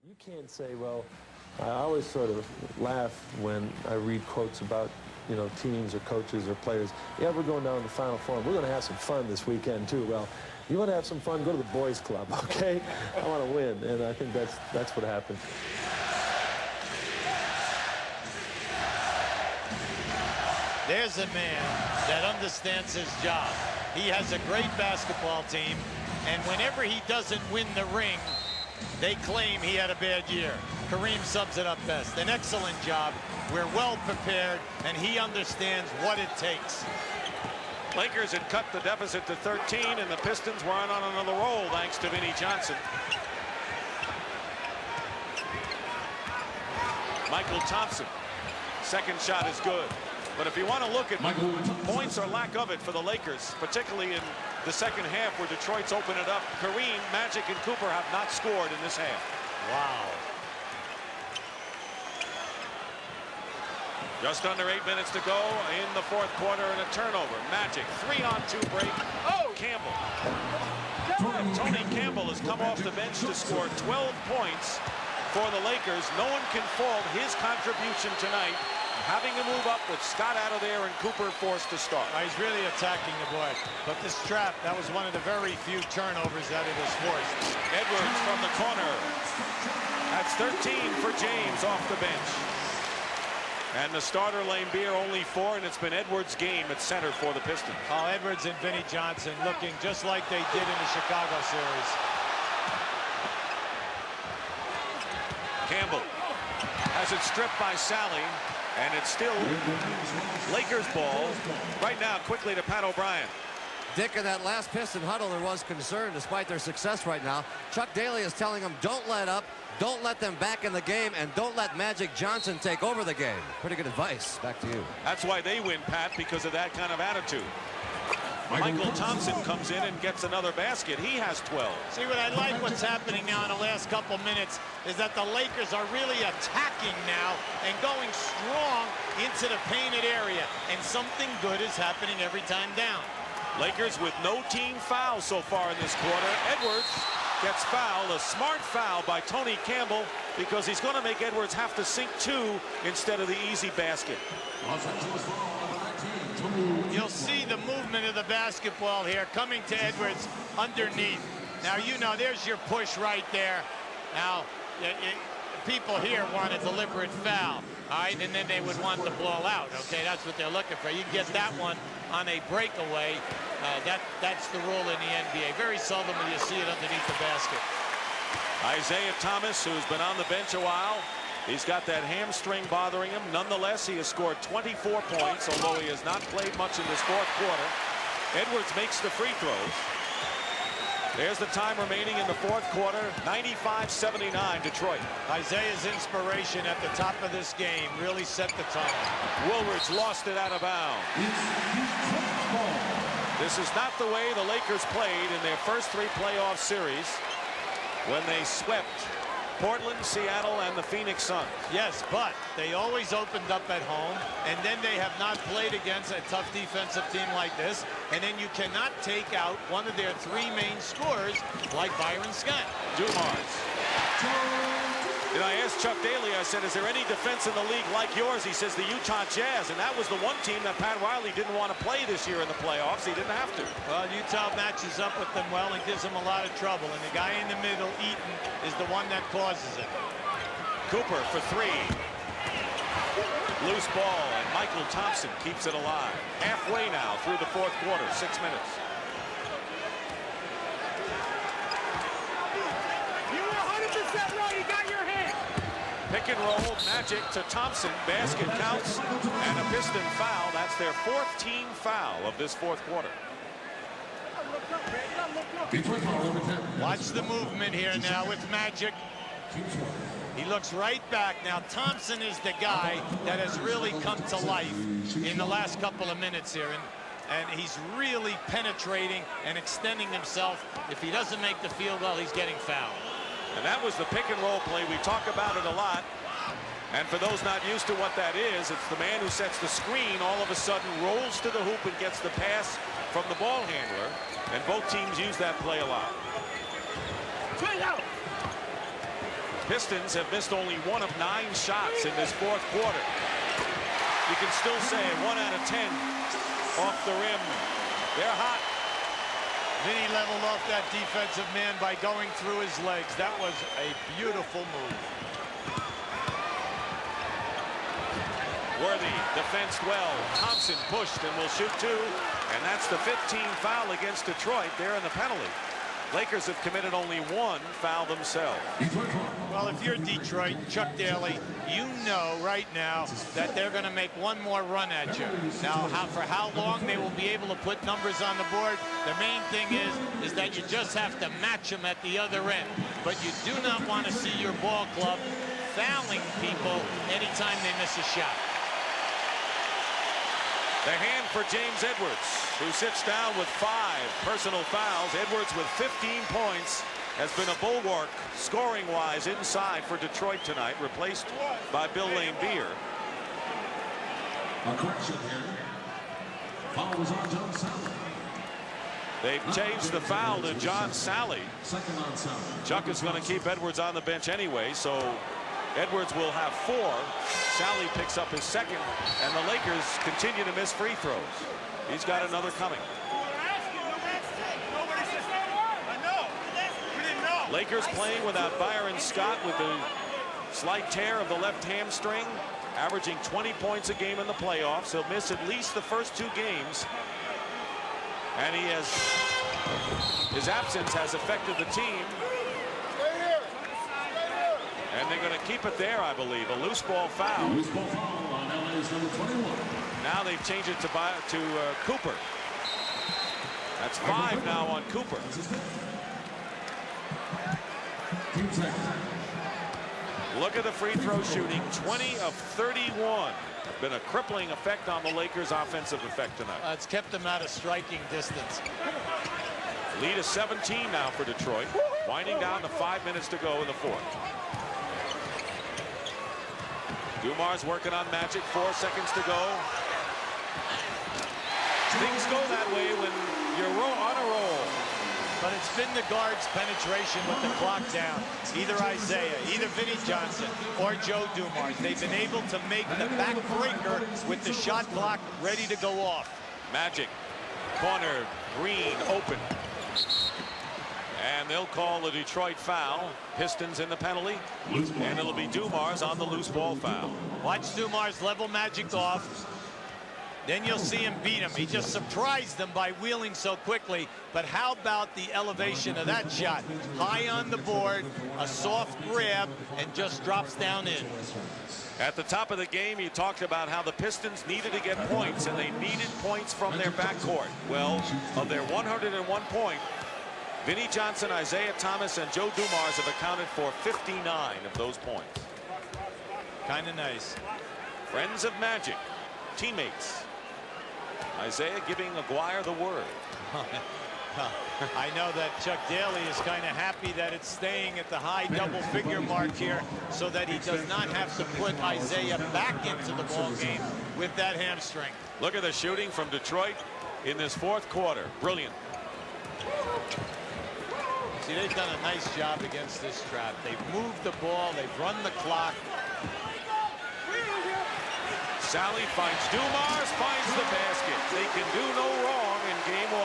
You can't say, well, I always sort of laugh when I read quotes about, you know, teams or coaches or players. Yeah, we're going down to the Final Four. We're going to have some fun this weekend, too. Well, you want to have some fun, go to the boys' club, okay? I want to win, and I think that's what happened. There's a man that understands his job. He has a great basketball team, and whenever he doesn't win the ring, they claim he had a bad year. Kareem sums it up best. An excellent job. We're well prepared, and he understands what it takes. Lakers had cut the deficit to 13, and the Pistons were on another roll thanks to Vinnie Johnson. Michael Thompson. Second shot is good. But if you want to look at points or lack of it for the Lakers, particularly in the second half where Detroit's opened it up, Kareem, Magic, and Cooper have not scored in this half. Wow. Just under 8 minutes to go in the fourth quarter and a turnover. Magic, 3-on-2 break. Oh, Campbell. Tony Campbell has come off the bench to score 12 points for the Lakers. No one can fault his contribution tonight, having to move up with Scott out of there and Cooper forced to start. He's really attacking the board. But this trap, that was one of the very few turnovers that it has forced. Edwards from the corner. That's 13 for James off the bench. And the starter, Laimbeer, only 4, and it's been Edwards' game at center for the Pistons. Oh, Edwards and Vinnie Johnson looking just like they did in the Chicago series. Campbell has it stripped by Sally. And it's still Lakers ball. Right now, quickly to Pat O'Brien. Dick, in that last Piston huddle, there was concern despite their success right now. Chuck Daly is telling them, don't let up, don't let them back in the game, and don't let Magic Johnson take over the game. Pretty good advice. Back to you. That's why they win, Pat, because of that kind of attitude. Michael Thompson comes in and gets another basket. He has 12. See, what I like what's happening now in the last couple minutes is that the Lakers are really attacking now and going strong into the painted area. And something good is happening every time down. Lakers with no team foul so far in this quarter. Edwards gets fouled, a smart foul by Tony Campbell, because he's going to make Edwards have to sink 2 instead of the easy basket. You'll see the movement of the basketball here coming to Edwards underneath. Now, you know, there's your push right there. Now, people here want a deliberate foul, all right, and then they would want the ball out, okay? That's what they're looking for. You get that one on a breakaway. That's the rule in the NBA. Very seldom will you see it underneath the basket. Isiah Thomas, who's been on the bench a while, he's got that hamstring bothering him. Nonetheless, he has scored 24 points, although he has not played much in this fourth quarter. Edwards makes the free throws. There's the time remaining in the fourth quarter, 95-79 Detroit. Isaiah's inspiration at the top of this game really set the tone. Woolridge lost it out of bounds. This is not the way the Lakers played in their first 3 playoff series when they swept Portland, Seattle, and the Phoenix Suns. Yes, but they always opened up at home, and then they have not played against a tough defensive team like this, and then you cannot take out one of their 3 main scorers like Byron Scott. Dumars. You know, I asked Chuck Daly, I said, is there any defense in the league like yours? He says the Utah Jazz, and that was the one team that Pat Riley didn't want to play this year in the playoffs. He didn't have to. Well, Utah matches up with them well and gives them a lot of trouble, and the guy in the middle, Eaton, is the one that causes it. Cooper for 3. Loose ball, and Michael Thompson keeps it alive. Halfway now through the fourth quarter, 6 minutes. You were 100% right. You got your hand. Pick and roll, Magic to Thompson. Basket counts, and a Piston foul. That's their 4th team foul of this fourth quarter. Watch the movement here now with Magic. He looks right back. Now, Thompson is the guy that has really come to life in the last couple of minutes here. And he's really penetrating and extending himself. If he doesn't make the field goal, he's getting fouled. And that was the pick and roll play. We talk about it a lot. And for those not used to what that is, it's the man who sets the screen all of a sudden rolls to the hoop and gets the pass from the ball handler. And both teams use that play a lot. Pistons have missed only 1 of 9 shots in this fourth quarter. You can still say 1 out of 10 off the rim. They're hot. Vinnie leveled off that defensive man by going through his legs. That was a beautiful move. Worthy defensed well. Thompson pushed and will shoot 2. And that's the 15th foul against Detroit. They're in the penalty. Lakers have committed only 1 foul themselves. Well, if you're Detroit, Chuck Daly, you know right now that they're going to make one more run at you. Now, for how long they will be able to put numbers on the board, the main thing is that you just have to match them at the other end. But you do not want to see your ball club fouling people anytime they miss a shot. The hand for James Edwards, who sits down with 5 personal fouls. Edwards with 15 points has been a bulwark scoring-wise inside for Detroit tonight, replaced by Bill Laimbeer. A correction here. Foul was on John Sally. They've changed the foul to John Sally. Second on Sally. Chuck is going to keep Edwards on the bench anyway, so Edwards will have 4. Sally picks up his second, and the Lakers continue to miss free throws. He's got another coming. Lakers playing without Byron Scott with the slight tear of the left hamstring, averaging 20 points a game in the playoffs. He'll miss at least the first 2 games. And his absence has affected the team. And they're going to keep it there, I believe. A loose ball foul. Loose ball foul on LA's number 21. Now they've changed it to Cooper. That's 5 now on Cooper. Look at the free throw shooting. 20 of 31. Been a crippling effect on the Lakers' offensive effect tonight. It's kept them out of striking distance. Lead is 17 now for Detroit. Winding down to 5 minutes to go in the fourth. Dumars working on Magic. 4 seconds to go. Things go that way when you're on a roll. But it's been the guards' penetration with the clock down. Either Isiah, either Vinnie Johnson, or Joe Dumars. They've been able to make the backbreaker with the shot clock ready to go off. Magic, corner, Green open. And they'll call the Detroit foul. Pistons in the penalty. And it'll be Dumars on the loose ball foul. Watch Dumars level Magic off. Then you'll see him beat him. He just surprised them by wheeling so quickly. But how about the elevation of that shot? High on the board, a soft grab, and just drops down in. At the top of the game, you talked about how the Pistons needed to get points, and they needed points from their backcourt. Well, of their 101 points, Vinnie Johnson, Isiah Thomas, and Joe Dumars have accounted for 59 of those points. Kind of nice. Friends of Magic, teammates. Isiah giving Aguirre the word. I know that Chuck Daly is kind of happy that it's staying at the high double-figure mark here so that he does not have to put Isiah back into the ball game with that hamstring. Look at the shooting from Detroit in this fourth quarter. Brilliant. See, they've done a nice job against this trap. They've moved the ball. They've run the clock. Sally finds Dumars, finds the basket. They can do no wrong in game 1.